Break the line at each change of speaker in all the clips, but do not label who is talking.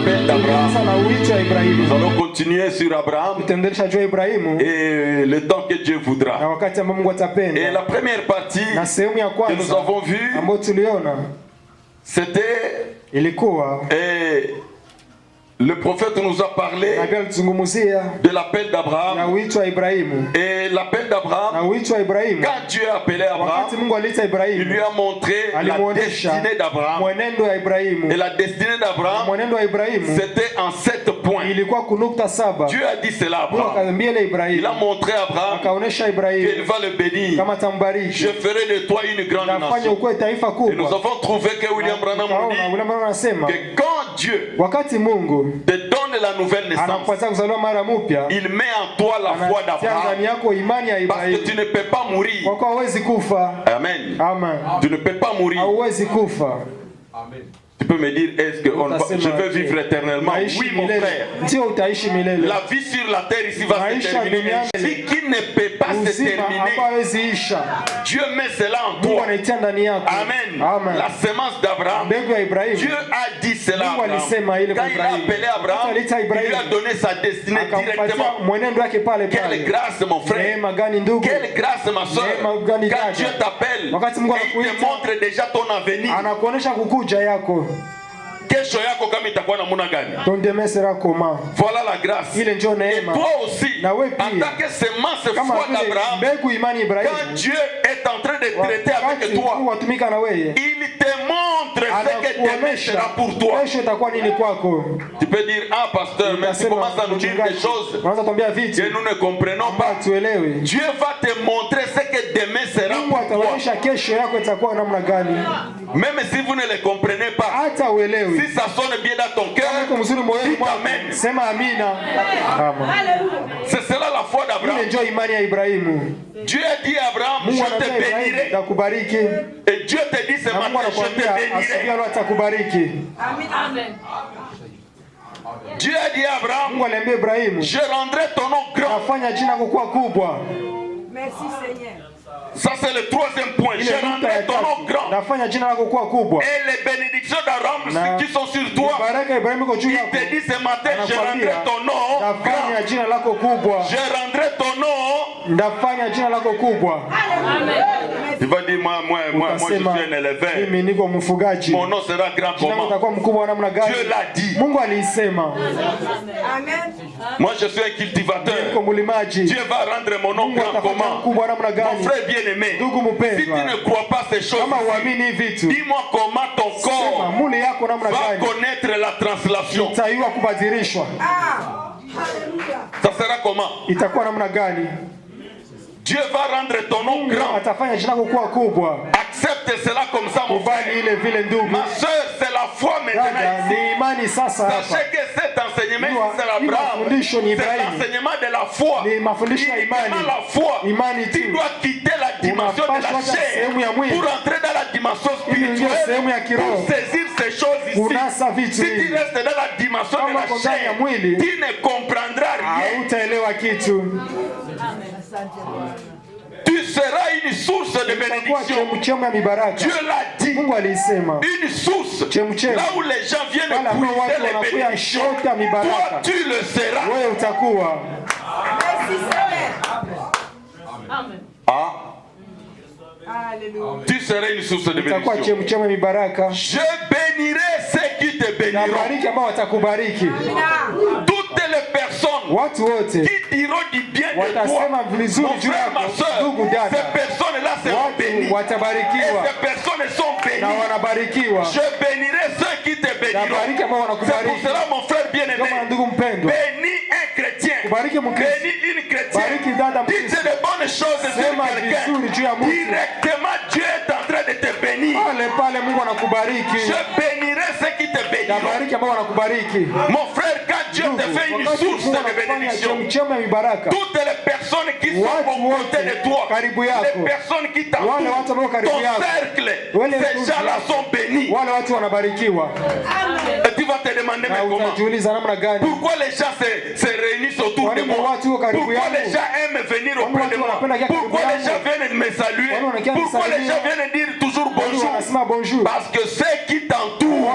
l'appel d'Abraham. Nous allons continuer sur Abraham et le temps que Dieu voudra. Et la première partie que nous avons vue, c'était le prophète nous a parlé de l'appel d'Abraham. Et l'appel d'Abraham, quand Dieu a appelé Abraham, il lui a montré la destinée d'Abraham. Et la destinée d'Abraham, c'était en 7 points. Dieu a dit cela à Abraham. Il a montré à Abraham qu'il va le bénir. Je ferai de toi une grande nation. Et nous avons trouvé que William Branham dit que quand Dieu te donne la nouvelle naissance, il met en toi la foi d'Abraham, parce que tu ne peux pas mourir. Amen. Tu ne peux pas mourir. Amen. Tu peux me dire, est-ce que je veux vivre éternellement? Oui, mon frère. La vie sur la terre ici va se terminer. Ce qui ne peut pas se terminer, Dieu met cela en toi. Amen. La semence d'Abraham, Dieu a dit cela à Abraham. Quand il a appelé Abraham, il lui a donné sa destinée directement. Quelle grâce, mon frère. Quelle grâce, ma soeur. Quand Dieu t'appelle, il te montre déjà ton avenir.
Ton demain sera comment?
Voilà la grâce.
Et
toi aussi, en tant que semence foi d'Abraham, quand Dieu est en train de traiter avec toi, il te montre ce que demain sera pour toi. Tu peux dire, ah pasteur, mais tu commences à nous dire des choses que nous ne comprenons pas. Dieu va te montrer ce que demain sera pour toi. Même si vous ne le comprenez pas, si ça sonne bien dans ton cœur, dites amen. C'est cela la foi d'Abraham. Dieu a dit à Abraham, je te bénirai. Et Dieu te dit ce matin, je te bénirai. Dieu a dit à Abraham, je rendrai ton nom grand.
Merci Seigneur.
Ça c'est le troisième point. Je rendrai ton nom grand. Et les bénédictions d'Abraham qui sont sur toi, il te dit ce matin, je rendrai ton nom grand. Je rendrai ton nom. Tu vas dire, moi je suis un éleveur. Mon nom sera grand comment? Dieu l'a dit. Moi je suis un cultivateur. Dieu va rendre mon nom grand comment? Mon frère bien-aimé, si tu ne crois pas ces choses, dis-moi comment ton corps va connaître la translation. Ça sera comment? Dieu va rendre ton nom grand. Accepte cela comme ça, mon frère. Ma soeur, c'est la foi maintenant. Sachez que cet enseignement, c'est l'Abraham. C'est l'enseignement de la foi. Uniquement la foi. Tu dois quitter la dimension de la chair pour entrer dans la dimension spirituelle, pour saisir ces choses ici. Si tu restes dans la dimension de la chair, tu ne comprendras rien. Tu seras une source de bénédiction. Dieu l'a dit. Une source. Là où les gens viennent puiser les bénédictions, toi tu le seras.
Merci Seigneur.
Amen. Ah. Tu seras une source de bénédiction. Je bénirai ceux qui te béniront. Toutes les personnes qui diront du bien de toi, mon frère, ma soeur, ces personnes-là seront bénies. Et ces personnes sont bénies. Je bénirai ceux qui te béniront. C'est pour cela, mon frère bien-aimé, bénis un chrétien, bénis une chrétienne, dites de bonnes choses sur quelqu'un. Directement, Dieu est en train de te bénir. Je bénirai ceux qui te béniront. Mon frère, quand Dieu te fait une source de bénédiction, toutes les personnes qui sont aux côtés de toi, les personnes qui t'entourent, ton cercle, ces gens-là sont bénis. Et tu vas te demander mais comment? Pourquoi les gens se réunissent autour de moi? Pourquoi les gens aiment venir auprès de moi? Pourquoi les gens viennent me saluer? Pourquoi les gens viennent dire toujours bonjour? bonjour. Parce que ce qui t'entoure,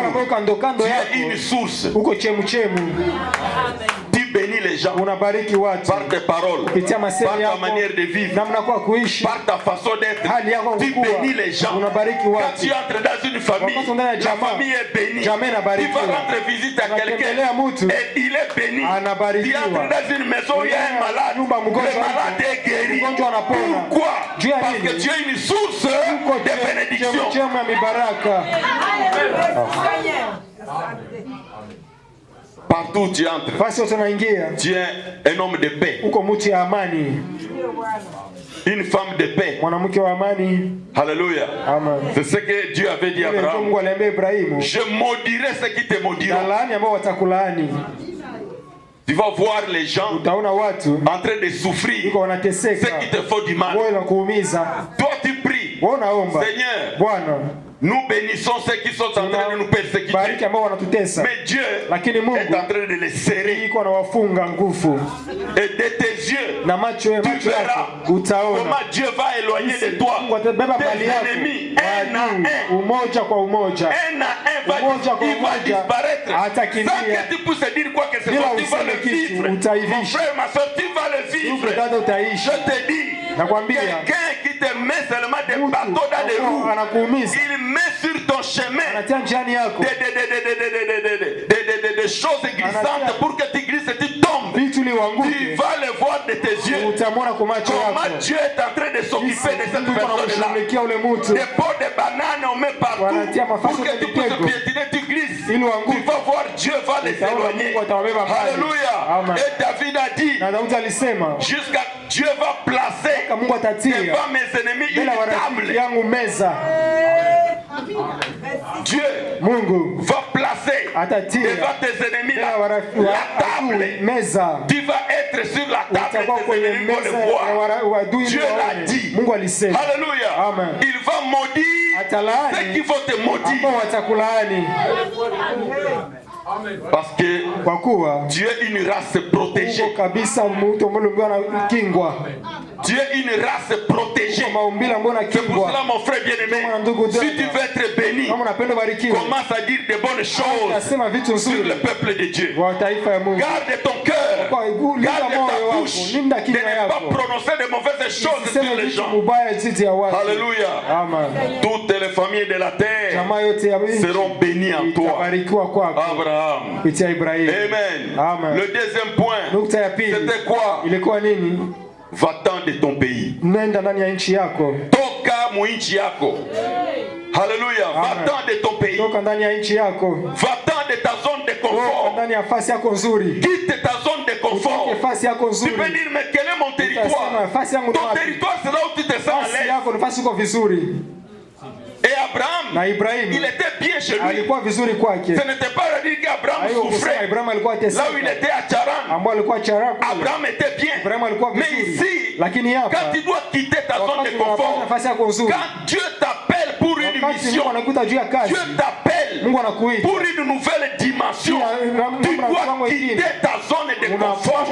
tu es une source. Tu bénis les gens par tes paroles, par ta manière de vivre, par ta façon d'être. Tu bénis les gens. Quand tu entres dans une famille, la famille est bénie. Tu vas rendre visite à quelqu'un et il est béni. Tu entres dans une maison, il y a un malade. Le malade est guéri. Pourquoi? Parce que tu es une source de bénédiction. Partout où tu entres, tu es un homme de paix, une femme de paix. Alléluia. C'est ce que Dieu avait dit à Abraham. Je maudirai ce qui te maudiront. Tu vas voir les gens en train de souffrir, ce qui te faut du mal. Toi tu pries, Seigneur, nous bénissons ceux qui sont en train de nous persécuter. Mais Dieu est en train de les serrer. Et de tes yeux, tu verras comment Dieu va éloigner de toi tes ennemis. Un à un, il va disparaître. Sans que tu puisses dire quoi que ce soit, tu vas le vivre. Mon frère, ma soeur, tu vas le vivre. Je te dis, quelqu'un qui te met seulement des bateaux dans les roues, il met sur ton chemin des choses glissantes pour que tu glisses et tu tombes. Tu vas le voir de tes yeux. Comment Dieu est en train de s'occuper de cette personne-là. Des pots de bananes on met partout pour que tu puisses piétiner, tu glisses. Tu vas voir Dieu va les éloigner. Alléluia. Et David a dit, jusqu'à Dieu va placer devant mes ennemis une table. Dieu va placer devant tes ennemis la table. Tu vas être sur la table de tes ennemis pour le voir. Dieu l'a dit. Alléluia. Il va maudire ceux qui vont te maudire. Parce que Dieu est une race protégée. Dieu est une race protégée. C'est pour cela, mon frère bien-aimé, si tu veux être béni, commence à dire de bonnes choses sur le peuple de Dieu. Garde ton cœur, garde ta bouche, de ne pas prononcer de mauvaises choses sur les gens. Alléluia. Toutes les familles de la terre seront bénies en toi. Abraham. Amen. Le deuxième point, c'était quoi? Va-t'en de ton pays. Toka mu nchi yako. Alléluia. Va-t'en de ton pays. Va-t'en de ta zone de confort. Quitte ta zone de confort. Tu peux dire, mais quel est mon territoire? Ton territoire, c'est là où tu te sens à l'aise. Et Abraham, il était bien chez lui. Ce n'était pas à dire qu'Abraham souffrait. Là où il était à Charan, Abraham était bien. Mais ici, quand tu dois quitter ta zone de confort, quand Dieu t'appelle pour une mission, Dieu t'appelle pour une nouvelle dimension, tu dois quitter ta zone de confort.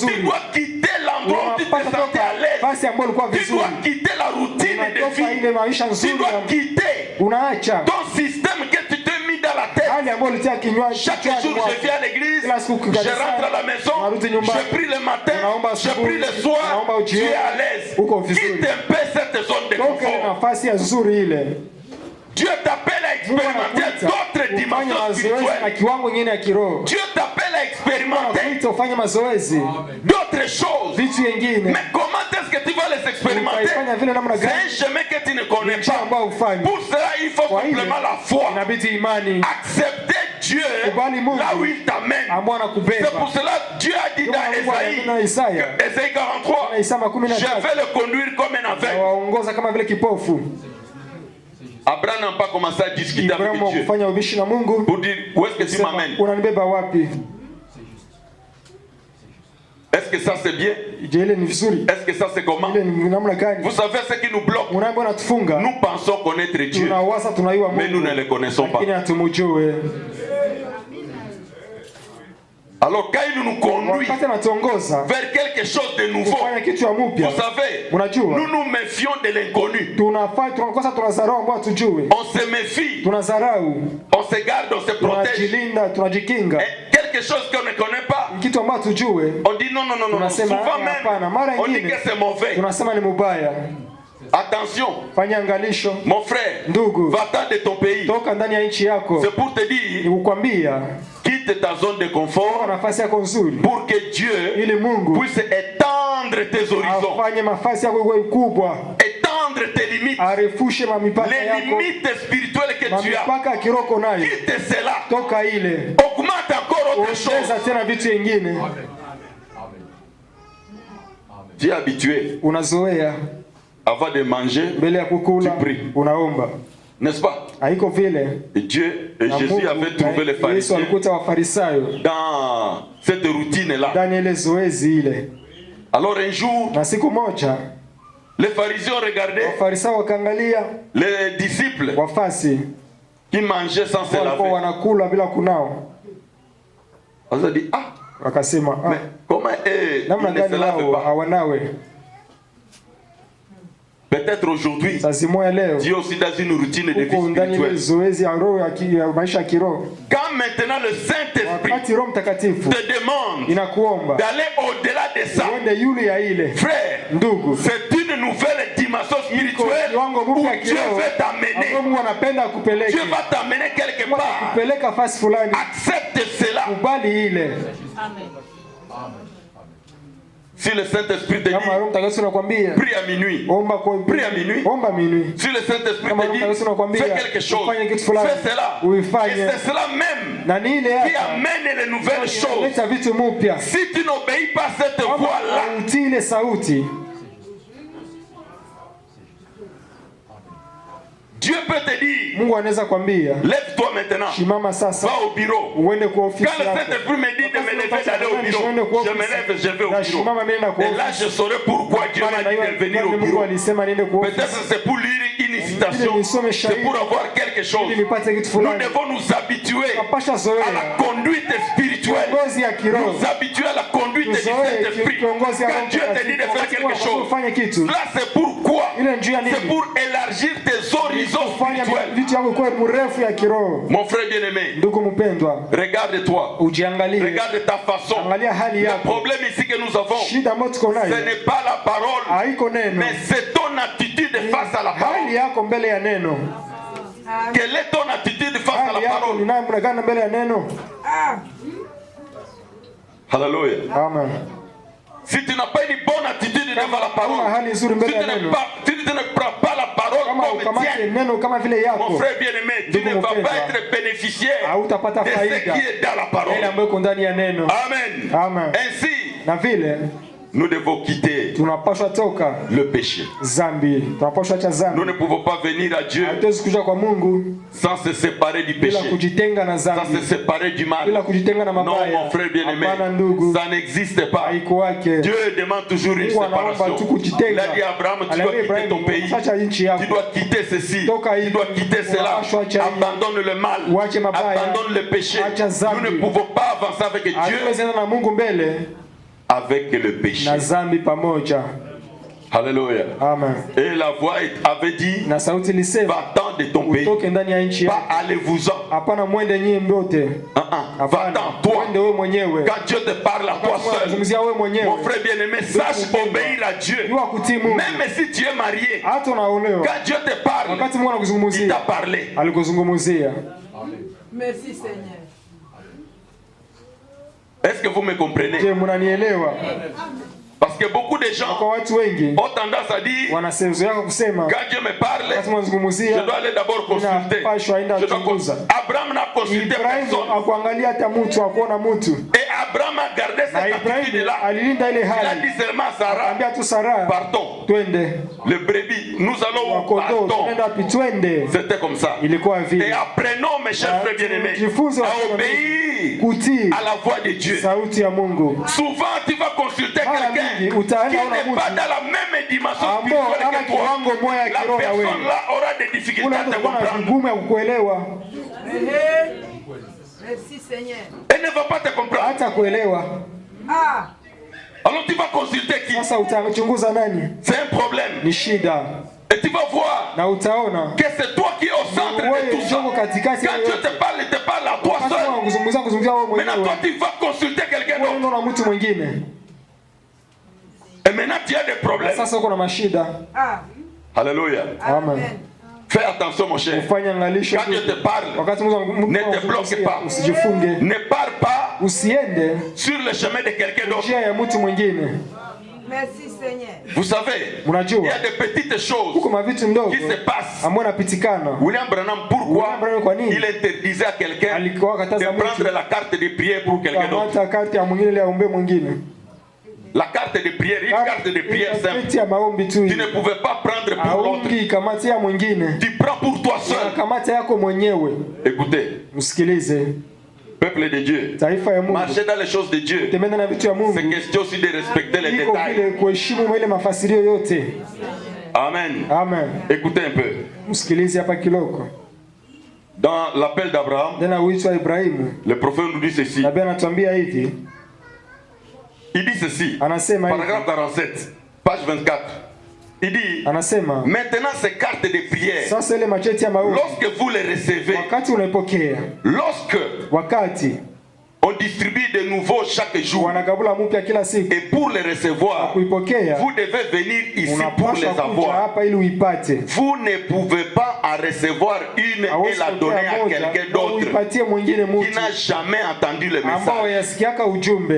Tu dois quitter l'endroit où tu te sentais à l'aise. Tu dois quitter la routine de vie. Tu dois quitter ton système que tu t'es mis dans la tête. Chaque jour je viens à l'église, je rentre à la maison, je prie le matin, je prie le soir, tu es à l'aise. Quitte un peu cette zone de confort. Dieu t'appelle à expérimenter d'autres dimensions spirituelles. Dieu t'appelle à expérimenter d'autres choses. Mais comment est-ce que tu vas les expérimenter? C'est un chemin que tu ne connais pas. Pour cela, il faut simplement la foi. Accepter Dieu là où il t'amène. C'est pour cela que Dieu a dit dans Ésaïe 43, je vais le conduire comme un aveugle. Abraham n'a pas commencé à discuter avec Dieu pour dire où est-ce que tu m'amènes. Est-ce que ça c'est bien? Est-ce que ça c'est comment? Vous savez ce qui nous bloque? Nous pensons connaître Dieu, mais nous ne le connaissons pas. Alors quand il nous conduit vers quelque chose de nouveau, vous savez, nous nous méfions de l'inconnu. On se méfie, on se garde, on se protège. Et quelque chose qu'on ne connaît pas, on dit non. Souvent même, on dit que c'est mauvais. Attention, mon frère, va-t'en de ton pays. C'est pour te dire, quitte ta zone de confort pour que Dieu puisse étendre tes horizons, étendre tes limites, les limites spirituelles que tu as. Quitte cela, augmente encore autre chose. Tu es habitué. Avant de manger, tu pries. N'est-ce pas? Et Dieu et Jésus avaient trouvé les pharisiens dans cette routine-là. Alors un jour, les pharisiens regardaient les disciples qui mangeaient sans se laver. On a dit, mais comment ils ne se lavent pas? Peut-être aujourd'hui, Dieu aussi dans une routine de vie spirituelle. Quand maintenant le Saint-Esprit te demande d'aller au-delà de ça, frère, c'est une nouvelle dimension spirituelle où Dieu veut t'amener. Dieu va t'amener quelque part. Accepte cela. Amen. Si le Saint-Esprit te dit, prie à minuit. Prie à minuit. Si le Saint-Esprit te dit, fais quelque chose, fais cela. Et c'est cela même qui amène les nouvelles choses. Si tu n'obéis pas à cette voix-là, Dieu peut te dire, lève-toi maintenant, va au bureau. Quand le Saint-Esprit me dit de me lever d'aller au bureau, je me lève, je vais au bureau. Et là je saurai pourquoi Dieu m'a dit de venir au bureau. Peut-être c'est pour lire une citation, c'est pour avoir quelque chose. Nous devons nous habituer à la conduite spirituelle, nous habituer à la conduite du Saint-Esprit. Quand Dieu te dit de faire quelque chose, là c'est pourquoi, c'est pour élargir tes horizons. Mon frère bien-aimé, regarde-toi, regarde ta façon. Le problème ici que nous avons, ce n'est pas la parole, mais c'est ton attitude face à la parole. Quelle est ton attitude face à la parole? Alléluia. Amen. Si tu n'as pas une bonne attitude devant la parole, si tu ne prends pas la parole comme tienne, mon frère bien-aimé, tu ne vas pas être bénéficiaire de ce qui est dans la parole. Amen. Ainsi, nous devons quitter le péché. Nous ne pouvons pas venir à Dieu sans se séparer du péché, sans se séparer du mal. Non, mon frère bien-aimé, ça n'existe pas. Dieu demande toujours une séparation. Il a dit à Abraham, tu dois quitter ton pays, tu dois quitter ceci, tu dois quitter cela. Abandonne le mal, abandonne le péché. Nous ne pouvons pas avancer avec Dieu avec le péché. Alléluia. Amen. Et la voix avait dit, va-t'en de ton pays, pas allez-vous-en. Va-t'en, toi. Quand Dieu te parle à toi seul, mon frère bien-aimé, sache obéir à Dieu. Même si tu es marié, quand Dieu te parle, il t'a parlé.
Merci Seigneur.
Est-ce que vous me comprenez? Parce que beaucoup de gens ont tendance à dire, quand Dieu me parle, je dois aller d'abord consulter. Abraham n'a consulté personne. Et Abraham a gardé cette attitude-là. Il a dit seulement à Sarah, partons. Le brebis, nous allons où? Partons. C'était comme ça. Et apprenons, mes chers frères bien-aimés, à obéir à la voix de Dieu. Souvent, tu vas consulter quelqu'un qui n'est pas dans la même dimension spirituelle que toi. La personne là aura des difficultés à te comprendre.
Merci Seigneur.
Elle ne va pas te comprendre.
Hata kuelewa.
Ah.
Alors tu vas consulter qui?
Sasa utachunguza nani?
C'est un problème.
Ni shida.
Et tu vas voir
na utaona
que c'est toi qui es au centre de tout ça. Quand Dieu te parle, il te parle à toi seul. Maintenant toi tu vas consulter quelqu'un d'autre. Et maintenant tu as des problèmes.
Sasa uko na mashida.
Alléluia.
Amen.
Fais attention mon cher. Quand Dieu te parle, ne te bloque pas. Ne pars pas sur le chemin de quelqu'un d'autre.
Merci Seigneur.
Vous savez, il y a des petites choses qui se passent. William Branham, pourquoi il interdisait à quelqu'un de prendre la carte de prière pour quelqu'un d'autre? La carte de prière, une carte de prière simple. Tu ne pouvais pas prendre pour l'autre. Tu prends pour toi seul. Écoutez. Peuple de Dieu, marcher dans les choses de Dieu, c'est question aussi de respecter les détails. Amen.
Amen.
Écoutez un peu. Dans l'appel d'Abraham, le prophète nous dit ceci. Il dit ceci, paragraphe 47, page 24. Il dit, maintenant ces cartes de prière, lorsque vous les recevez, lorsque on distribue de nouveaux chaque jour, et pour les recevoir, vous devez venir ici pour les avoir. Vous ne pouvez pas en recevoir une et la donner à quelqu'un d'autre qui n'a jamais entendu le message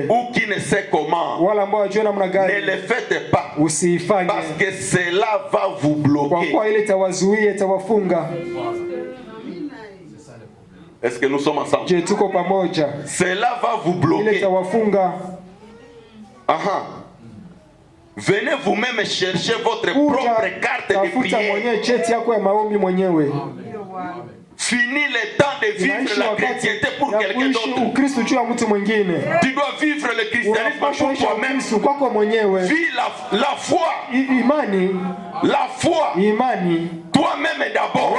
ou qui ne sait comment. Ne le faites pas, parce que cela va vous bloquer. Est-ce que nous sommes ensemble? Cela va vous bloquer. Venez vous-même chercher votre propre carte de prière. Fini le temps de vivre la chrétienté pour quelqu'un d'autre. Tu dois vivre le christianisme pour toi-même. Vis la foi. La foi. Toi-même d'abord.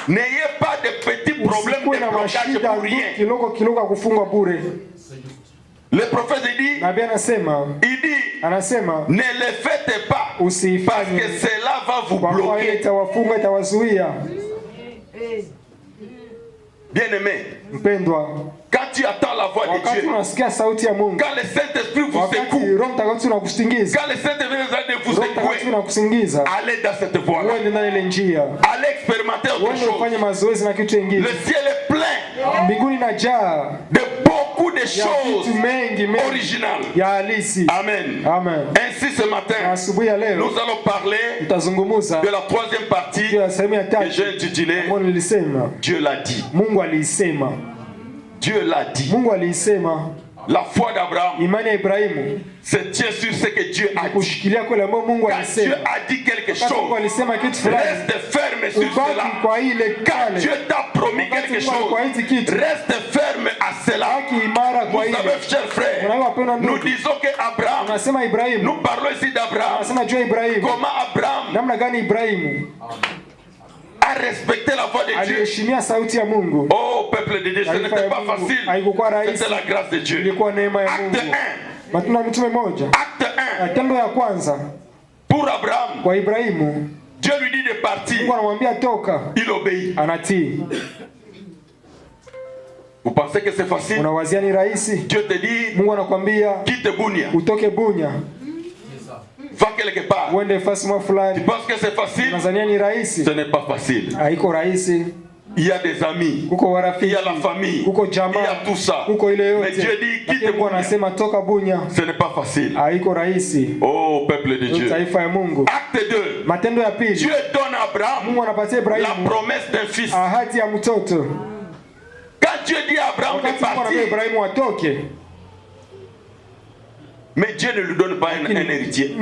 N'ayez pas de petits problèmes de blocage pour rien. Le prophète dit, ne le faites pas, parce que cela va vous bloquer. Bien-aimé, quand tu attends la voix de Dieu, quand le Saint-Esprit vous secoue, quand le Saint-Esprit vous secouer, allez dans cette voie-là. Allez expérimenter autre chose. Le ciel est plein de beaucoup de choses originales. Amen. Ainsi ce matin, nous allons parler de la troisième partie que j'ai intitulée Dieu l'a dit. Dieu l'a dit. La foi d'Abraham se tient sur ce que Dieu a dit. Quand Dieu a dit quelque chose, reste ferme sur cela. Quand Dieu t'a promis quelque chose, reste ferme à cela. Vous savez, chers frères, nous disons qu'Abraham, nous parlons ici d'Abraham. Comment Abraham a respecté la voix de Dieu. Oh peuple de Dieu, ce n'était pas facile. C'était la grâce de Dieu. Acte 1. Acte 1. Pour Abraham, Dieu lui dit de partir. Il obéit. Vous pensez que c'est facile? Dieu te dit, quitte Bunia. Va quelque part. Tu penses que c'est facile? Ce n'est pas facile. Il y a des amis, il y a la famille, il y a tout ça. Mais Dieu dit quitte Bunia. Ce n'est pas facile. Oh peuple de Dieu. Acte 2. Dieu donne à Abraham la promesse d'un fils. Quand Dieu dit à Abraham de partir, mais Dieu ne lui donne pas un héritier.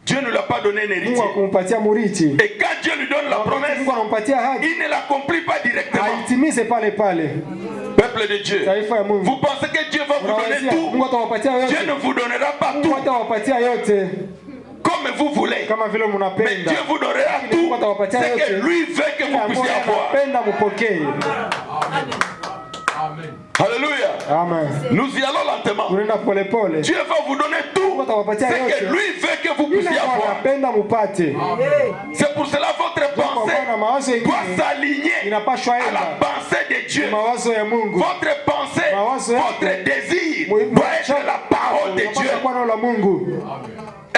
Dieu ne lui a pas donné un héritier. Et quand Dieu lui donne la promesse, il ne l'accomplit pas directement. Peuple de Dieu, vous pensez que Dieu va vous donner tout? Dieu ne vous donnera pas tout. Comme vous voulez. Mais Dieu vous donnera tout ce que lui veut que vous puissiez avoir. Alléluia.
Amen.
Nous y allons lentement. Dieu va vous donner tout ce que lui veut que vous puissiez avoir. C'est pour cela que votre pensée doit s'aligner à la pensée de Dieu. Votre pensée, votre désir doit être la parole de Dieu.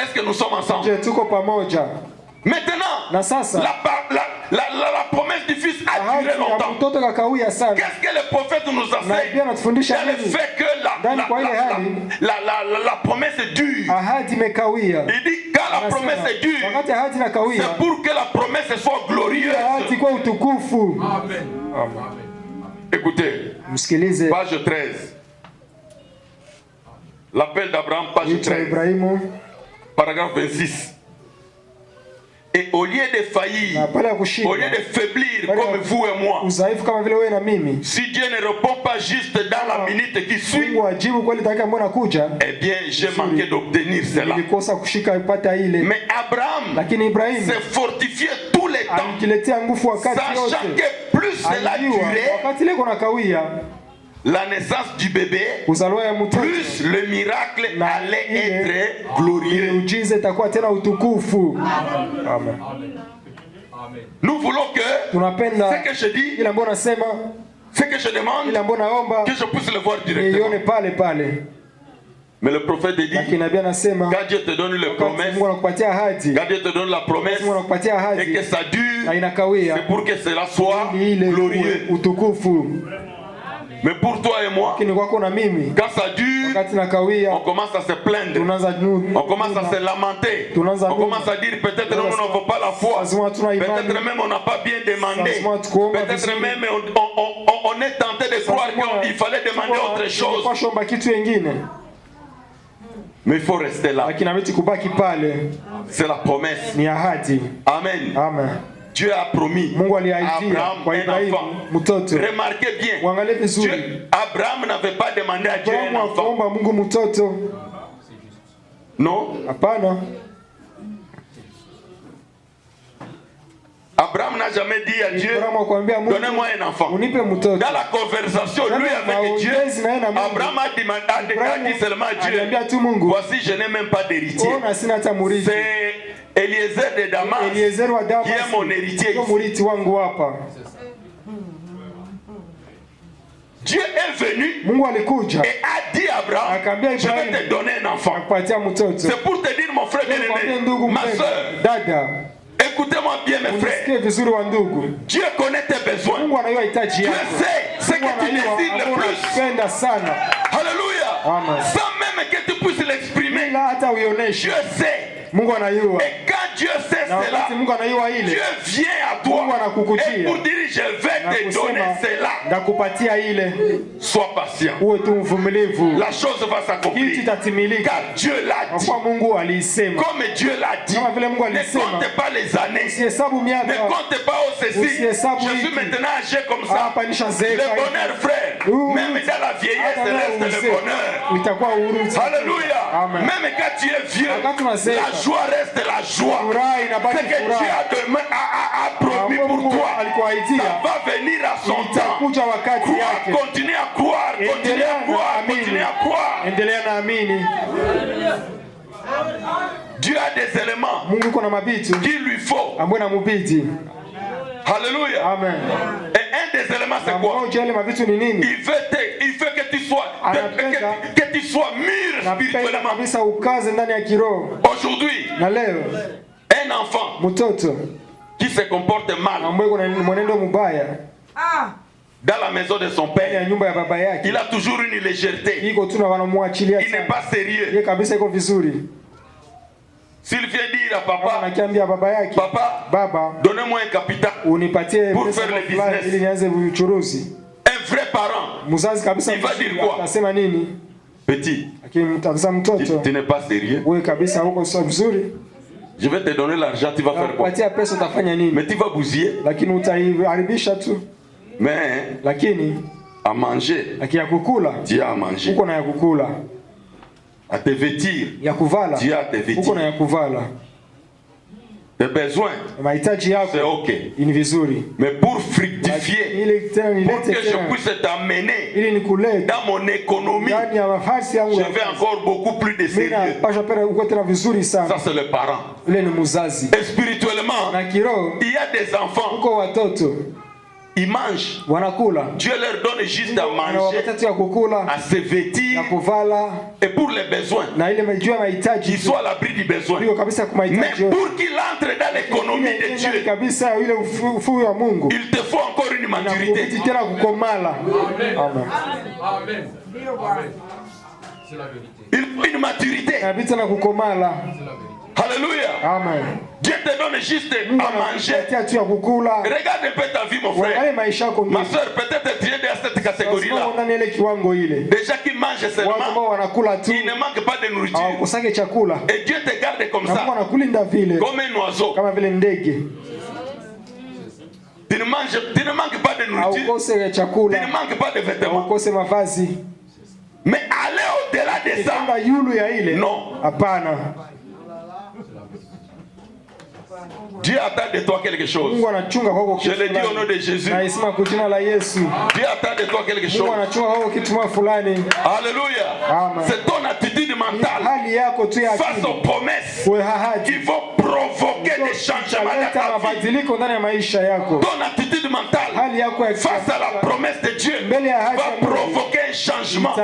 Est-ce que nous sommes ensemble? Maintenant, la promesse du Fils a duré longtemps. Qu'est-ce que le prophète nous enseigne? Le fait que la promesse dure. Il dit quand la promesse est dure, c'est pour que la promesse soit glorieuse.
Amen.
Écoutez, page 13. L'appel d'Abraham, page 13. Paragraphe 26. Et au lieu de faillir, au lieu de faiblir comme vous et moi, si Dieu ne répond pas juste dans la minute qui suit, eh bien j'ai manqué d'obtenir cela. Mais Abraham s'est fortifié tous les temps, sachant que plus cela durait, la naissance du bébé, plus le miracle allait être glorieux.
Amen.
Nous voulons que ce que je dis, ce que je demande, que je puisse le voir directement. Mais le prophète dit, quand Dieu te donne le promesse, quand Dieu te donne la promesse et que ça dure, c'est pour que cela soit glorieux. Mais pour toi et moi, quand ça dure, on commence à se plaindre, on commence à se lamenter, on commence à dire peut-être nous n'avons pas la foi, peut-être même on n'a pas bien demandé, peut-être même on est tenté de croire qu'il fallait demander autre chose. Mais il faut rester là. C'est la promesse. Amen. Dieu a promis à Abraham un enfant. Remarquez bien, Abraham n'avait pas demandé à Dieu un enfant. Non? Abraham n'a jamais dit à Dieu, donnez-moi un enfant. Dans la conversation, lui avec Dieu, Abraham a dit seulement à Dieu, voici je n'ai même pas d'héritier. C'est Eliezer de Damas qui est mon héritier. Dieu est venu et a dit à Abraham, je vais te donner un enfant. C'est pour te dire, mon frère bien-aimé, ma soeur, écoutez-moi bien mes frères. Dieu connaît tes besoins. Dieu sait ce que tu désires le plus. Alléluia. Sans même que tu puisses l'exprimer, Dieu sait. Et quand Dieu sait cela, Dieu vient à toi et pour dire je vais te donner cela. Sois patient. La chose va s'accomplir. Car Dieu l'a dit. Comme Dieu l'a dit. Ne comptez pas les années. Ne comptez pas au ceci. Je suis maintenant âgé comme ça. Le bonheur, frère. Même dans la vieillesse reste le bonheur. Alléluia. Même quand tu es vieux, la joie reste la joie. Ce que Dieu a promis pour toi, ça va venir à son temps. Croire, continue à croire, continue à croire, continue à croire. Dieu a des éléments qu'il lui faut. Alléluia.
Amen.
Et un des éléments c'est quoi? Il veut que tu sois mûr spirituellement. Aujourd'hui, un enfant qui se comporte mal dans la maison de son père, il a toujours une légèreté. Il n'est pas sérieux. S'il vient dire à papa, papa, donnez-moi un capital pour faire le business. Un vrai parent, il va dire quoi? Petit, tu n'es pas sérieux. Je vais te donner l'argent, tu vas faire quoi? Mais tu vas bousiller. Mais à manger, tu as à manger. À te vêtir, Dieu a te vêtir. tes besoins, c'est ok. Mais pour fructifier, pour que je puisse t'amener dans mon économie, je vais encore beaucoup plus de sérieux. Ça, c'est le parent. Et spirituellement, il y a des enfants. Ils mangent. Dieu leur donne juste à manger, à se vêtir, et pour les besoins, qu'ils soient à l'abri du besoin. Mais pour qu'il entre dans l'économie de Dieu, il te faut encore une maturité.
Amen. C'est la vérité.
Il faut une maturité. Alléluia.
Amen.
Dieu te donne juste à manger. Regarde un peu ta vie, mon frère. Ma soeur, peut-être tu es dans cette catégorie-là. Déjà qui mange seulement, il ne manque pas de nourriture. Et Dieu te garde comme ça, comme un oiseau. Tu ne manques pas de nourriture. Tu ne manques pas de vêtements. Mais aller au-delà de ça, non. Dieu attend de toi quelque chose. Je le dis au nom de Jésus. Dieu attend de toi quelque chose. Alléluia. C'est ton attitude mentale face aux promesses qui vont provoquer des changements dans ta vie. Ton attitude mentale face à la promesse de Dieu va provoquer un changement.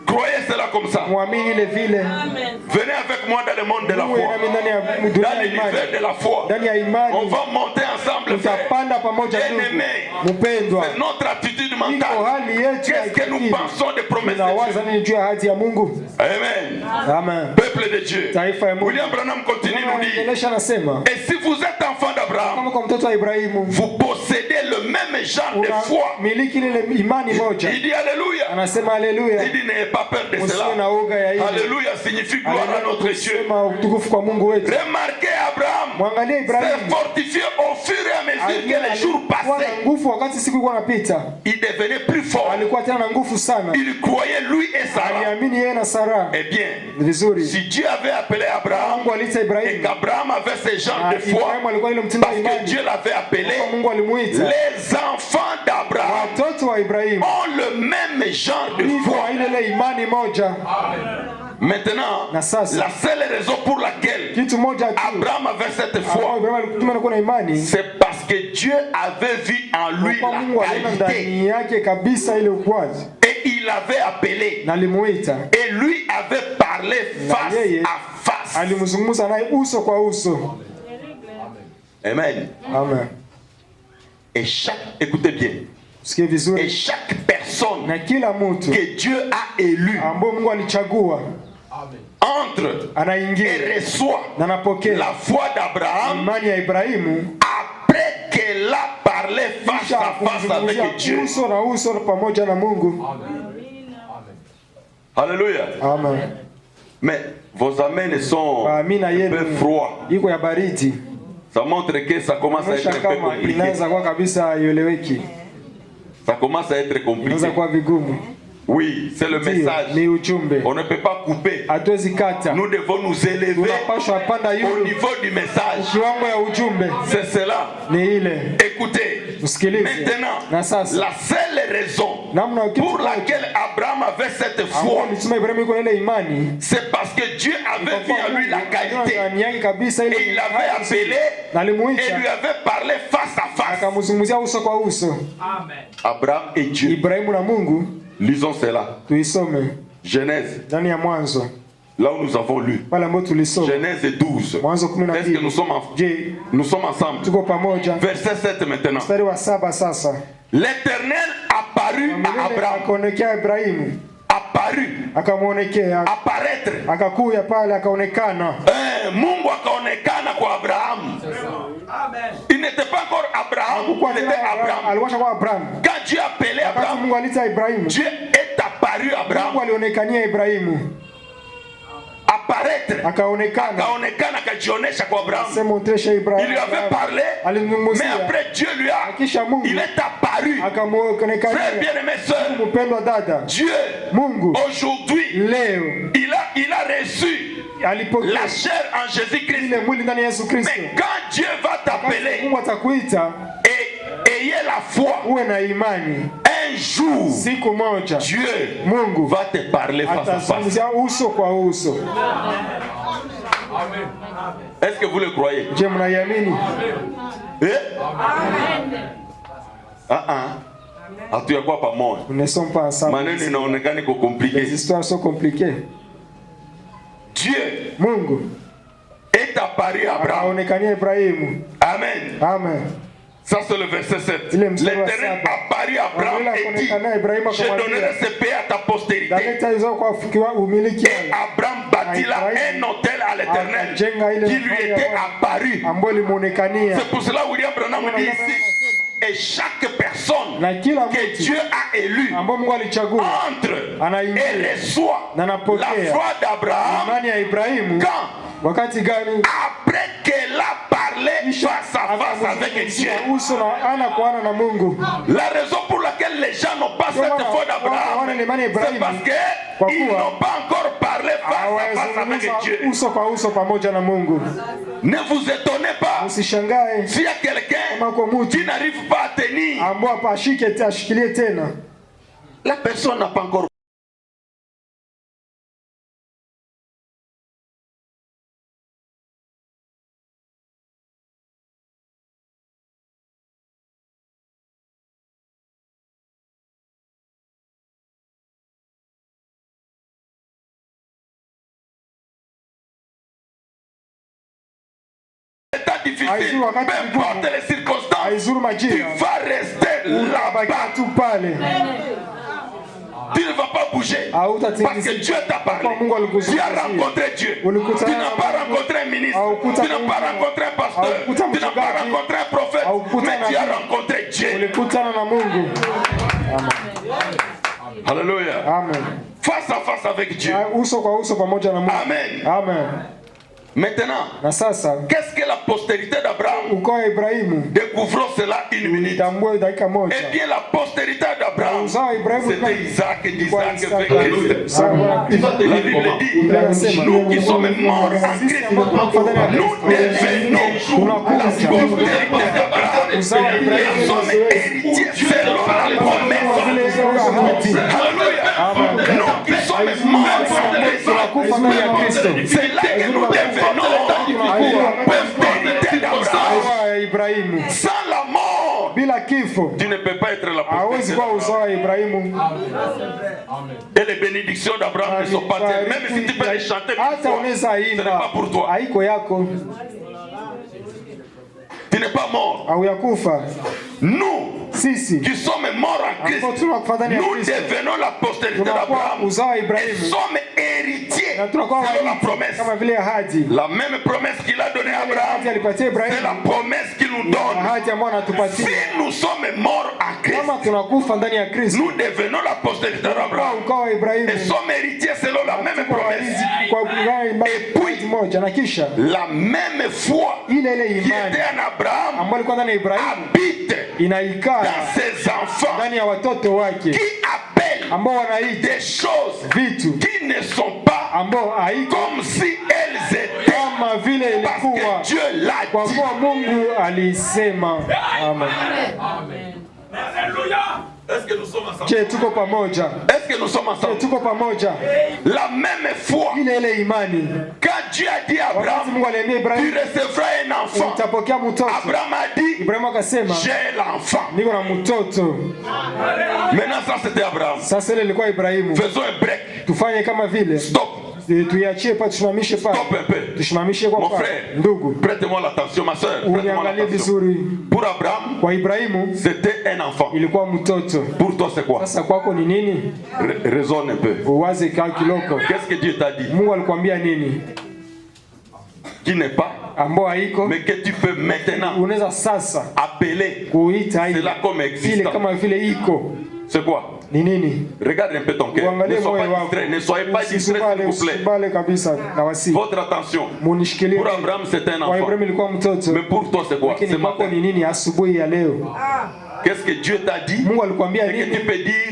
Croyez cela comme ça. Venez avec moi dans le monde de la foi. Dans l'univers de la foi. On va monter ensemble, frère. Bien-aimés, c'est notre attitude mentale. Qu'est-ce que nous pensons des promesses de Dieu? Amen. Peuple de Dieu. William Branham continue nous dire. Et si vous êtes enfant d'Abraham, vous possédez le même genre de foi. Il dit Alléluia. Il dit n'ayez pas peur de cela. Alléluia signifie gloire à notre Dieu. Remarquez Abraham s'est fortifié au fur et à mesure que les jours passaient. Il devenait plus fort. Il croyait lui et Sarah. Eh bien, si Dieu avait appelé Abraham et qu'Abraham avait ce genre de foi, parce que Dieu l'avait appelé, les enfants d'Abraham ont le même genre de foi. Maintenant, la seule raison pour laquelle Abraham avait cette foi, c'est parce que Dieu avait vu en lui la qualité. Et il avait appelé. Et lui avait parlé face à face. Amen. Et écoutez bien. Et chaque personne que Dieu a élue entre et reçoit la foi d'Abraham après qu'elle a parlé face à face avec Dieu. Alléluia. Mais vos amens sont un peu froids. Ça montre que ça commence à être un peu compliqué. Ça commence à être compliqué. Oui, c'est le message. On ne peut pas couper. Nous devons nous élever au niveau du message. C'est cela. Écoutez, maintenant, la seule raison pour laquelle Abraham avait cette foi, c'est parce que Dieu avait vu en lui la qualité. Et il l'avait appelé et lui avait parlé face à face. Abraham et Dieu. Lisons cela. Genèse. Là où nous avons lu. Genèse 12. Est-ce que nous sommes ensemble? Verset 7 maintenant. L'Éternel apparut à Abraham. Apparaître. Mungu akaonekana kwa Abraham. Il n'était pas encore Abraham, il était Abraham. Quand Dieu appelait Abraham, Dieu est apparu à Abraham. Apparaître apparaître. Akaonekana akajionesha kwa Abraham. Il lui avait parlé, mais après Dieu lui a, il est apparu. Frère bien-aimé, sœur, Dieu aujourd'hui il a reçu la chair en Jésus-Christ. Mais quand Dieu va t'appeler, ayez la foi. Un jour, Dieu va te parler face à face. Est-ce que vous le croyez? Hatuyakuwa pamoja. Maneno inaonekana iko compliqué.
Les histoires sont compliquées.
Dieu
Mungu
est apparu à Abraham. Amen.
Amen.
Ça c'est le verset 7. L'Éternel apparut à Abraham et dit, je donnerai ce pays à ta postérité. Et Abraham bâtit là un autel à l'Éternel qui lui était apparu. C'est pour cela William Branham dit ici, et chaque personne que Dieu a élue entre et reçoit la foi d'Abraham quand après qu'elle a parlé face à face avec Dieu. La raison pour laquelle les gens n'ont pas cette foi d'Abraham, c'est parce qu'ils n'ont pas encore parlé face à face avec Dieu. Ne vous étonnez pas s'il y a quelqu'un qui n'arrive pas à tenir. La personne n'a pas encore. Difficile, peu importe les circonstances, tu vas rester là-bas. Tu ne vas pas bouger parce que Dieu t'a parlé. Tu as rencontré Dieu. Tu n'as pas rencontré un ministre, tu n'as pas rencontré un pasteur, tu n'as pas rencontré un prophète, mais tu as rencontré Dieu. Alléluia. Face à face avec Dieu. Amen.
Amen.
Maintenant, qu'est-ce que la postérité d'Abraham? Découvrons cela une minute. Eh bien, la postérité d'Abraham, c'était Isaac et d'Isaac avec Christ. La Bible dit, nous qui sommes morts en Christ, nous devenons la postérité d'Abraham. Nous sommes héritiers selon la promesse. Alléluia. Nous qui sommes morts en Christ, c'est là que nous devenons sans la mort, tu ne peux pas être la postérité. Et les bénédictions d'Abraham ne sont pas telles. Même si tu peux les chanter, ce n'est pas pour toi. Tu n'es pas mort. Nous qui sommes morts en Christ, nous devenons la postérité d'Abraham et sommes héritiers selon la promesse. La même promesse qu'il a donnée à Abraham, c'est la promesse qu'il nous donne. Si nous sommes morts en Christ, nous devenons la postérité d'Abraham et sommes héritiers selon la même promesse. Et puis, la même foi qui était en Abraham habite dans ses enfants qui appellent des choses qui ne sont pas comme si elles étaient, parce que Dieu l'a dit. Amen. Alléluia. Est-ce que nous sommes ensemble? Est-ce que nous sommes ensemble? La même foi. Quand Dieu a dit à Abraham, tu recevras un enfant. Abraham a dit, j'ai l'enfant. Maintenant ça c'était Abraham. Faisons un break. Stop. Stop un peu. Mon frère, prête-moi l'attention, ma soeur. Prête-moi l'attention. Pour Abraham, c'était un enfant. Pour toi, c'est quoi? Raisonne un peu. Qu'est-ce que Dieu t'a dit? Qui n'est pas, mais que tu peux maintenant appeler cela comme existant. C'est quoi? Ni nini?
Regarde un peu ton cœur. Ne soyez pas distrait, s'il vous plaît. Votre attention. Pour Abraham, c'était un enfant. Mais pour toi, c'est quoi? C'est matin. Qu'est-ce que Dieu t'a dit? Et que tu peux dire,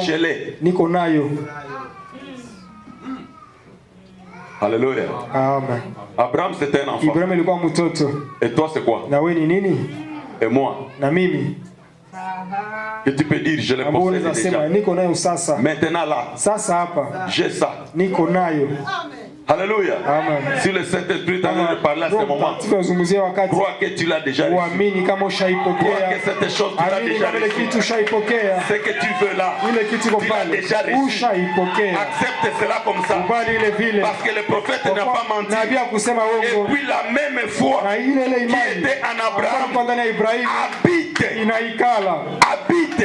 je l'ai. Alléluia.
Amen.
Abraham, c'était un enfant. Et toi, c'est quoi? Et moi? Que tu peux dire, je l'ai possédé déjà. Maintenant là, j'ai ça. Alléluia. Si le Saint-Esprit t'a de parler à ce moment, crois que tu l'as déjà reçu. Crois que cette chose tu l'as déjà reçu. Ce que tu veux là, tu l'as déjà reçu. Accepte cela comme ça. Parce que le prophète n'a pas menti. Et puis la même foi qui était en Abraham habite.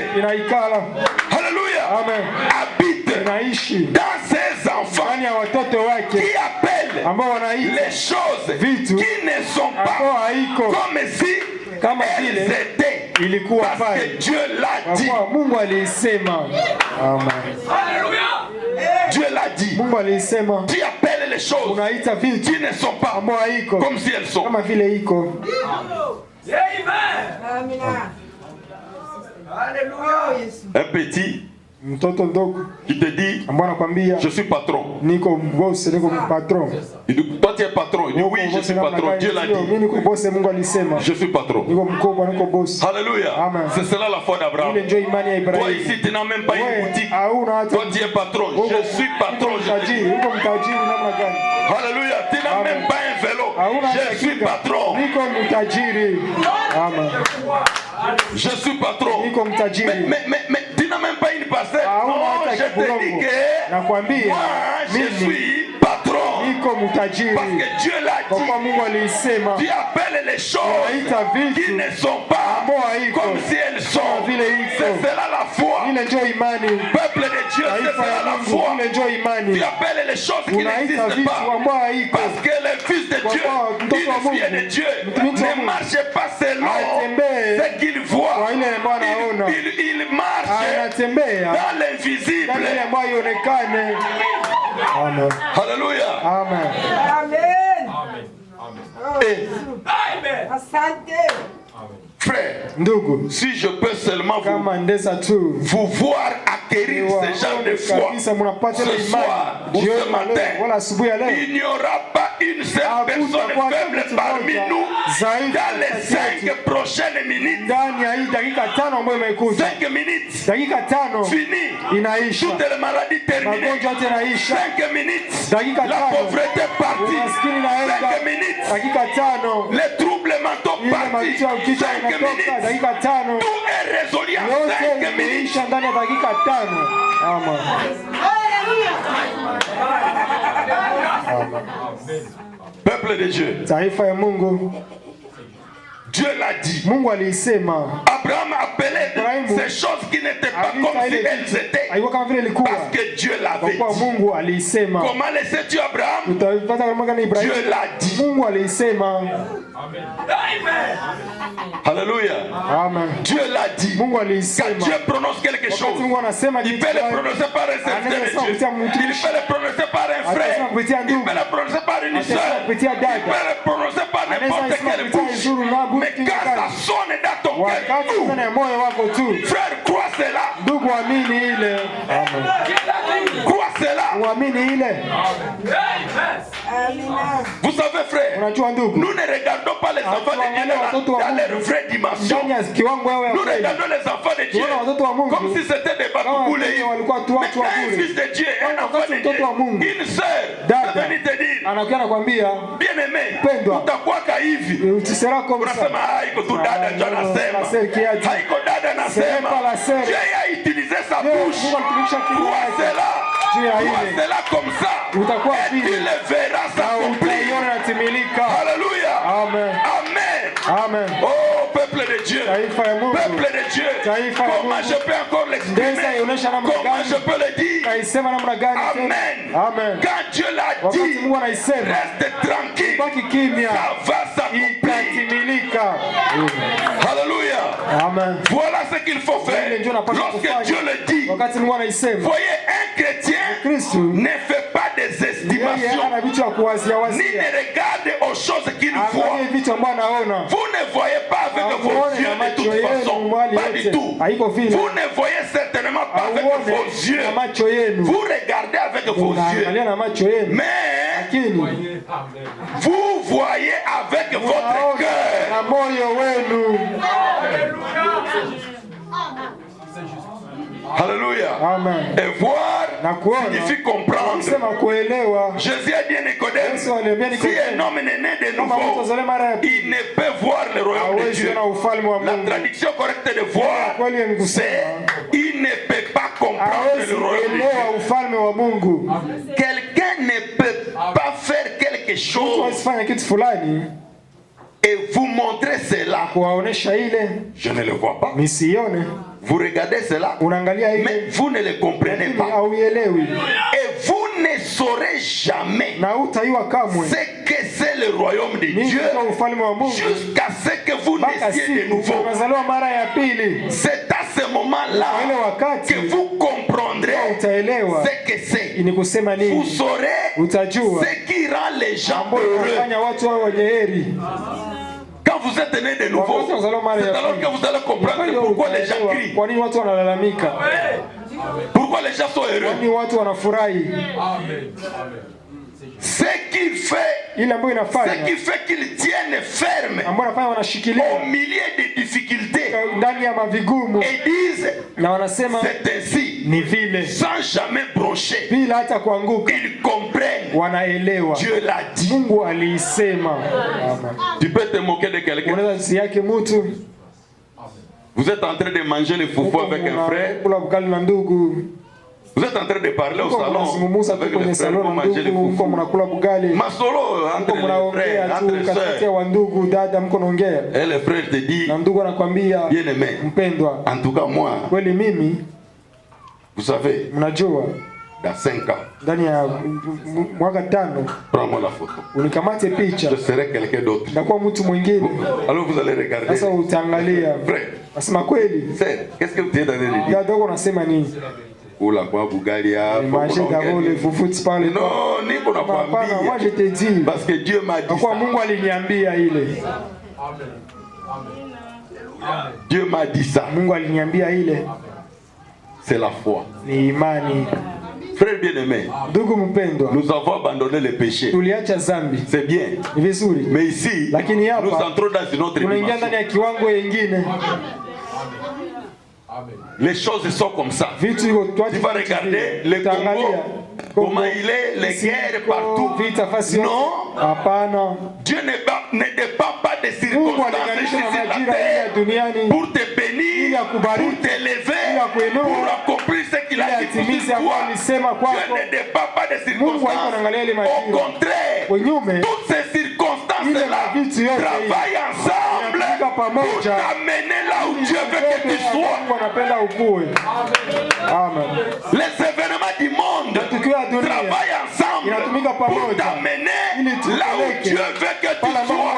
Alléluia. Habite dans ses enfants qui appellent les choses qui ne sont pas comme si elles étaient. Parce que Dieu l'a dit. Dieu l'a dit. Tu appelles les choses qui ne sont pas comme si elles sont. Un petit qui te dit, je suis patron. Il dit, toi tu es patron. Il dit, oui, je suis patron. Dieu l'a dit. Je suis patron. Alléluia. C'est cela la foi d'Abraham. Toi ici, tu n'as même pas une boutique. Toi tu es patron. Je suis patron. Alléluia. Tu n'as même pas un vélo. Je suis patron. Je suis patron. Mais tu n'as même pas une parcelle. Non, je te dis que moi, je suis patron. Parce que Dieu l'a dit. Tu appelles les choses qui ne sont pas comme si elles sont. C'est cela la foi. Peuple de Dieu, c'est cela la foi. Tu appelles les choses qui n'existent pas. Parce que le Fils de Dieu, une fille de Dieu, ne marche pas selon ce qu'il voit. Il marche dans l'invisible. Alléluia.
Amen.
Frère, si je peux seulement vous voir acquérir ce genre de foi ce soir ou ce matin, il n'y aura pas une seule personne faible parmi nous dans les 5 prochaines minutes. 5 minutes fini, toutes les maladies terminées. 5 minutes, la pauvreté partie. 5 minutes, les troubles mentaux partis. 5 minutes, tout est résolu en 5 minutes. Peuple de Dieu, Dieu l'a dit. Abraham appelait ces choses qui n'étaient pas comme si elles étaient. Parce que Dieu l'avait dit. Comment le sais-tu Abraham? Dieu l'a dit. Alléluia. Dieu l'a dit. Quand Dieu prononce quelque chose, il peut le prononcer par un serviteur de Dieu. Il peut le prononcer par un frère. Il peut le prononcer par une soeur. Il peut le prononcer par n'importe quelle bouche. Mais quand ça sonne dans ton cœur, frère, crois cela. Crois cela. Vous savez, frère, nous ne regardons pas les enfants de Dieu dans leur vraie dimension. Nous regardons les enfants de Dieu comme si c'était des bakoulés. Mais un fils de Dieu, un enfant de Dieu, une sœur, c'est venu te dire, bien aimé, utakuwa hivi. Unasema haiko tu dada ndio anasema. Haiko dada anasema. Dieu a utilisé sa bouche. Crois cela. Crois cela comme ça. Et tu le verras s'accomplir. Alléluia. Amen. Oh, peuple de Dieu. Peuple de Dieu. Comment je peux encore l'exprimer? Comment je peux le dire? Amen. Quand Dieu l'a dit, reste tranquille. Ça va s'accomplir.
Alléluia.
Amen.
Voilà ce qu'il faut faire. Lorsque Dieu le dit, voyez, un chrétien ne fait pas des estimations, ni ne regarde aux choses qu'il voit. Vous ne voyez pas avec vos yeux de toute façon. Pas du tout. Vous ne voyez certainement pas avec vos yeux. Vous regardez avec vos yeux. Mais vous voyez avec votre cœur. Alléluia.
Amen.
Et voir signifie comprendre. Jésus a dit à Nicodème, si un homme est né de nouveau, il ne peut voir le royaume de Dieu. La traduction correcte de voir, c'est il ne peut pas comprendre le royaume de Dieu. Quelqu'un ne peut pas faire quelque chose et vous montrer cela. Je ne le vois pas. Vous regardez cela, mais vous ne le comprenez pas. Et vous ne saurez jamais ce que c'est le royaume de Dieu jusqu'à ce que vous naissiez de nouveau. C'est à ce moment-là que vous comprendrez ce que c'est. Vous saurez ce qui rend les gens heureux. Quand vous êtes né de nouveau, c'est alors que vous allez comprendre pourquoi les gens crient. Pourquoi les gens sont heureux. Ce qui fait qu'ils tiennent ferme au milieu des difficultés et disent c'est ainsi, sans jamais broncher. Ils comprennent. Dieu l'a dit. Tu peux te moquer de quelqu'un. Vous êtes en train de manger le foufou avec un frère. Vous êtes en train de parler au salon avec le frère pour manger le foufou. Ma solo entre les frères, entre les sœurs. Et le frère te dit, bien aimé, en tout cas moi, vous savez, dans 5 ans, prends-moi la photo. Je serai quelqu'un d'autre. Alors vous allez regarder. Frère, qu'est-ce que vous êtes en train de dire? Oula kwa bugalia.
Non, moi je te dis.
Parce que Dieu m'a dit ça. Dieu m'a dit ça. C'est la foi. Frère bien-aimé, nous avons abandonné le péché. C'est bien. Mais ici, nous entrons dans une autre dimension. Les choses sont comme ça. Tu vas regarder le Congo, comment il est, les guerres partout. Non, Dieu ne dépend pas des circonstances ici sur la terre pour te bénir, pour t'élever, pour accomplir ce qu'il a dit pour toi. Dieu ne dépend pas des circonstances. Au contraire, toutes ces circonstances-là travaillent ensemble pour t'amener là où Dieu veut que tu sois.
Amen.
Les événements du monde travaillent ensemble pour t'amener là où Dieu veut que tu sois.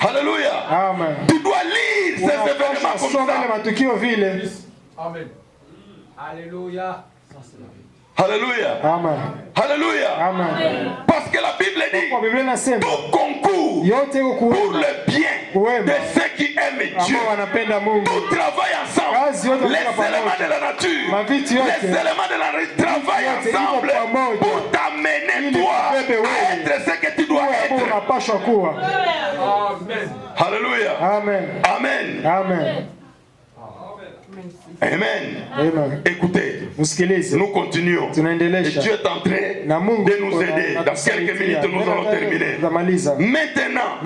Alléluia.
Amen.
Tu dois lire ces événements comme ça.
Amen. Alléluia.
Alléluia.
Amen.
Alléluia.
Amen.
Parce que la Bible dit tout concourt pour le bien de ceux qui aiment Dieu. Tout travaille ensemble. Les éléments de la nature, les éléments de la nature travaillent ensemble pour t'amener toi à être ce que tu dois être. Amen. Alléluia.
Amen.
Amen.
Amen.
Amen.
Amen.
Écoutez, nous continuons. Et Dieu est en train de nous aider. Dans quelques minutes, nous allons terminer. Maintenant,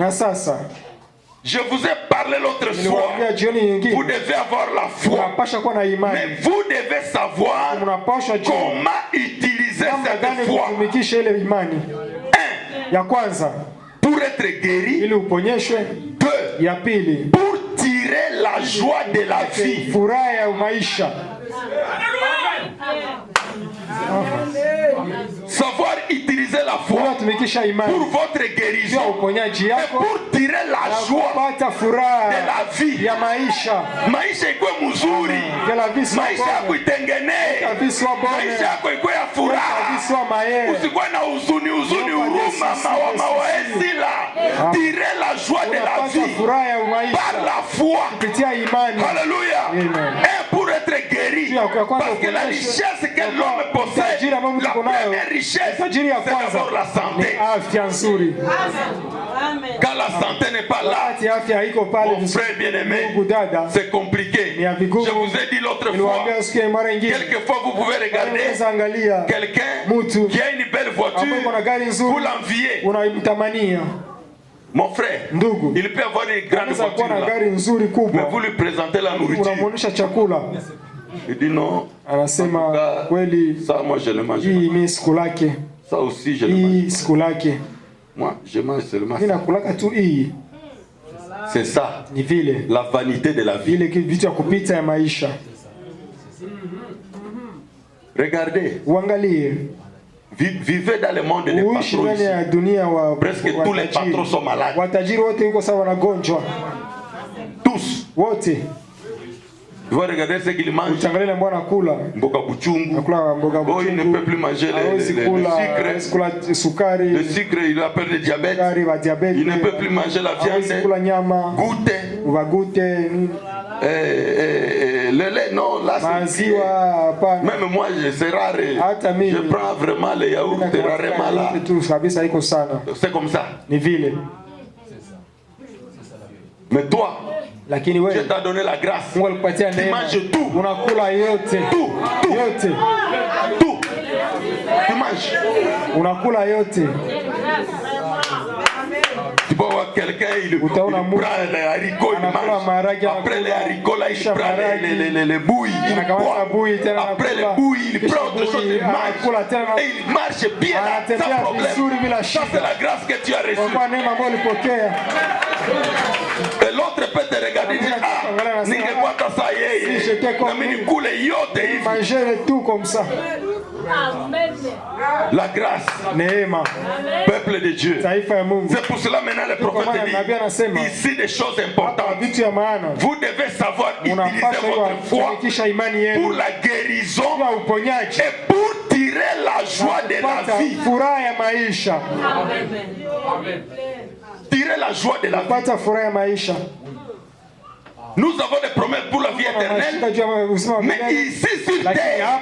je vous ai parlé l'autre fois. Vous devez avoir la foi. Mais vous devez savoir comment utiliser cette foi. 1. Pour être guéri. 2. Pour tirer la joie de la vie. Savoir utiliser la foi pour votre guérison et pour tirer la joie de la vie. Maisha ikuwe mzuri, maisha yako itengenee, maisha yako ikuwe ya furaha, usikuwe na huzuni, huruma, mawaesila. Tirer la joie de la vie par la foi. Alléluia. Et pour être guéri, parce que la richesse que l'homme possède, la première richesse, c'est d'abord la santé. Quand la santé n'est pas là, mon frère bien-aimé, c'est compliqué. Je vous ai dit l'autre fois, quelquefois vous pouvez regarder quelqu'un qui a une belle voiture, vous l'enviez. Mon frère, il peut avoir une grande voiture là, mais vous lui présentez la nourriture. Il dit non, ça moi je le mange pas. Ça aussi je le mange pas. Moi je mange seulement ça. C'est ça, la vanité de la vie. Regardez, vivez dans le monde des patrons ici. Presque tous les patrons sont malades. Tous. Vous regardez ce qu'ils mangent. Mboka buchungu. Oh, il ne peut plus manger le sucre. Le sucre, il appelle le diabète. Il ne peut plus manger la viande. Goûter. Le lait, non, là c'est même moi, c'est rare. Je prends vraiment les yaourts rarement là. C'est comme ça. Mais toi, Dieu t'a donné la grâce. Tu manges tout. Tout. Tu manges. Tu peux voir quelqu'un, il prend les haricots, il mange. Après les haricots, là, il prend les bouilles, il boit. Après les bouilles, il prend autre chose, il mange. Et il marche bien là, sans problème. Ça, c'est la grâce que tu as reçue. Et l'autre peut te regarder et dire, ah, ningepata ça yeye. Namini kule yote hivi.
Manger tout comme ça.
La grâce, peuple de Dieu. C'est pour cela maintenant le prophète dit ici des choses importantes. Vous devez savoir utiliser votre foi pour la guérison et pour tirer la joie de la vie. Tirer la joie de la vie. Nous avons des promesses pour la vie éternelle, mais ici sur terre,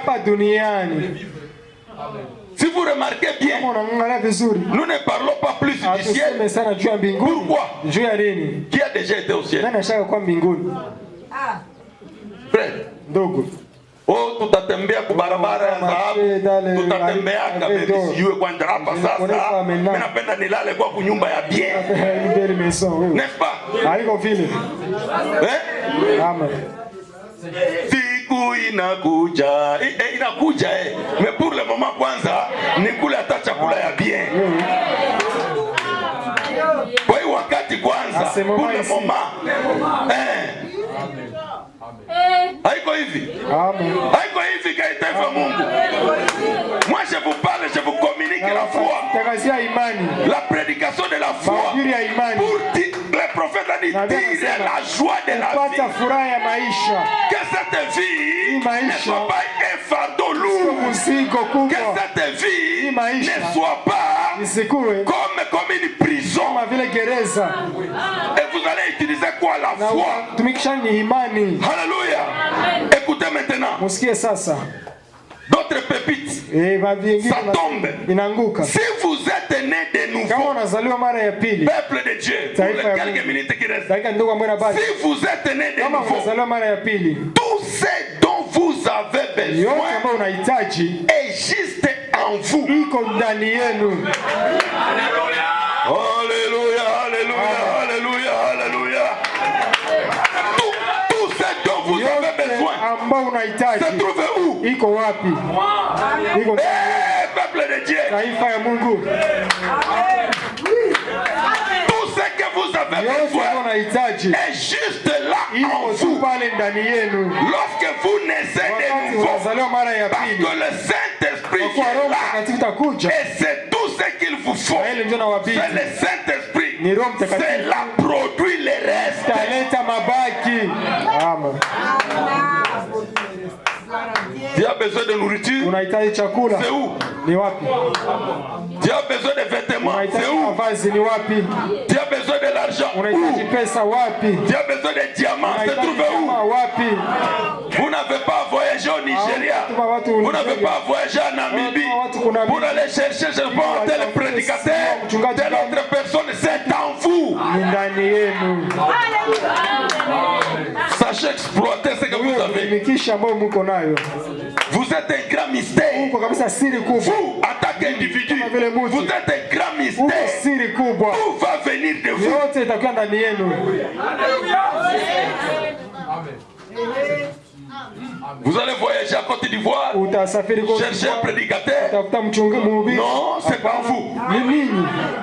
si vous remarquez bien, nous ne parlons pas plus du ciel. Pourquoi? Qui a déjà été au ciel? Frère, oh, tutatembea kubarabara ya dhahabu, tutatembea kabisa siwe kwanja hapa sasa. Mimi napenda nilale kwa kunyumba ya bien. N'est-ce pas?
Amen.
Siku inakuja, mais pour le moment kwanza nikule hata chakula ya bien. Kwa hiyo wakati kwanza pour le moment. Haiko hivi. Haiko hivi kaitaifa Mungu. Moi je vous parle, je vous communique la foi. La prédication de la foi. Pour le prophète a dit tirer la joie de la vie. Que cette vie ne soit pas un fardeau lourd. Que cette vie ne soit pas comme une prison. Et vous allez utiliser quoi? La foi. Alléluia. Écoutez maintenant. D'autres pépites, ça tombe. Si vous êtes né de nouveau, peuple de Dieu, pour les quelques minutes qui restent, si vous êtes né de nouveau, tout ce dont vous avez besoin est juste en vous. Alléluia, alléluia, alléluia, alléluia, alléluia. Tout ce dont vous avez besoin se trouve où? Peuple de Dieu. Tout ce que vous avez besoin est juste là en vous. Lorsque vous naissez de nouveau, parce que le Saint-Esprit
Saint-Esprit vient là. Et c'est tout ce qu'il vous faut. C'est le Saint-Esprit. C'est là produit le reste.
Amen.
Tu as besoin de nourriture? C'est où? Tu as besoin de vêtements? C'est où? Tu as besoin de l'argent? Où? Tu as besoin de diamants? C'est trouvé où? Vous n'avez pas voyagé au Nigeria. Vous n'avez pas voyagé en Namibie pour aller chercher, je ne sais pas, tel prédicateur, telle autre personne. C'est en vous. Sachez exploiter ce que vous avez. Vous êtes un grand mystère. Vous, en tant qu'individu, vous êtes un grand mystère. Tout va venir de vous. Vous allez voyager à Côte d'Ivoire, chercher un prédicateur. Non, c'est pas en vous.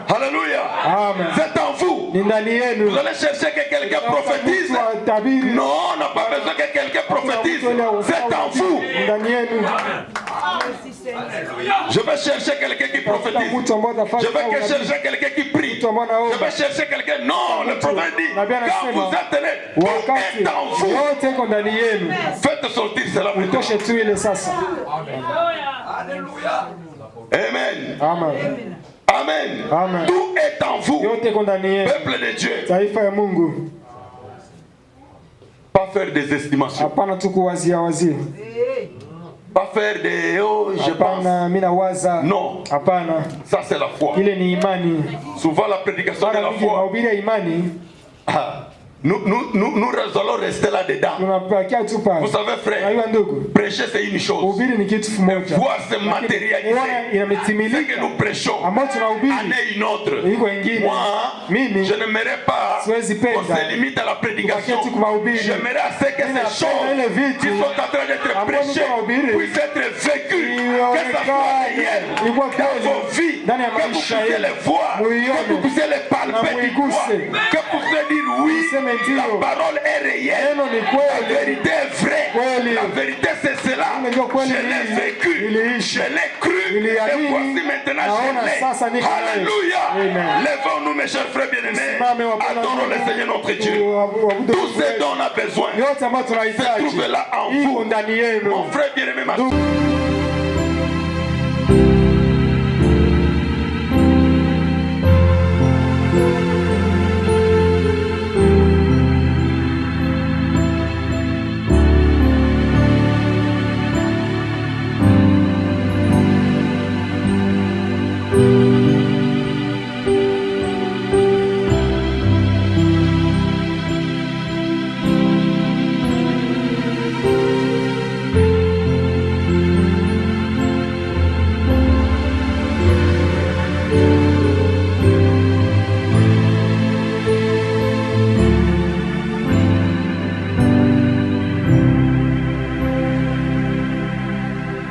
Alléluia. C'est en vous. Vous allez chercher que quelqu'un prophétise. Non, on n'a pas besoin que quelqu'un prophétise. C'est en vous. Je vais chercher quelqu'un qui prophétise. Je vais chercher quelqu'un qui prie. Je vais chercher quelqu'un. Non, le prophète dit, quand vous êtes tout est en vous. Faites sortir cela pour toi. Amen.
Amen.
Amen.
Amen.
Tout est en vous. Peuple de Dieu. Pas faire des estimations. Pas faire des oh, je pense. Non. Ça c'est la foi. Souvent la prédication de la foi. Nous allons rester là-dedans. Vous savez, frère, prêcher c'est une chose. Mais voir se matérialiser, c'est que nous prêchons, année une autre. Moi, je n'aimerais pas qu'on se limite à la prédication. J'aimerais assez que ces choses qui sont en train d'être prêchées puissent être vécues, que ça soit réel dans vos vies, que vous puissiez les voir, que vous puissiez les palper du doigt, que vous puissiez dire oui. La parole est réelle, la vérité est vraie, la vérité c'est cela. Je l'ai vécu, je l'ai cru, et voici maintenant je l'ai. Alléluia. Lèvons-nous mes chers frères bien-aimés, adorons le Seigneur notre Dieu. Tout ce dont on a besoin se trouve là en vous. Mon frère bien-aimé, ma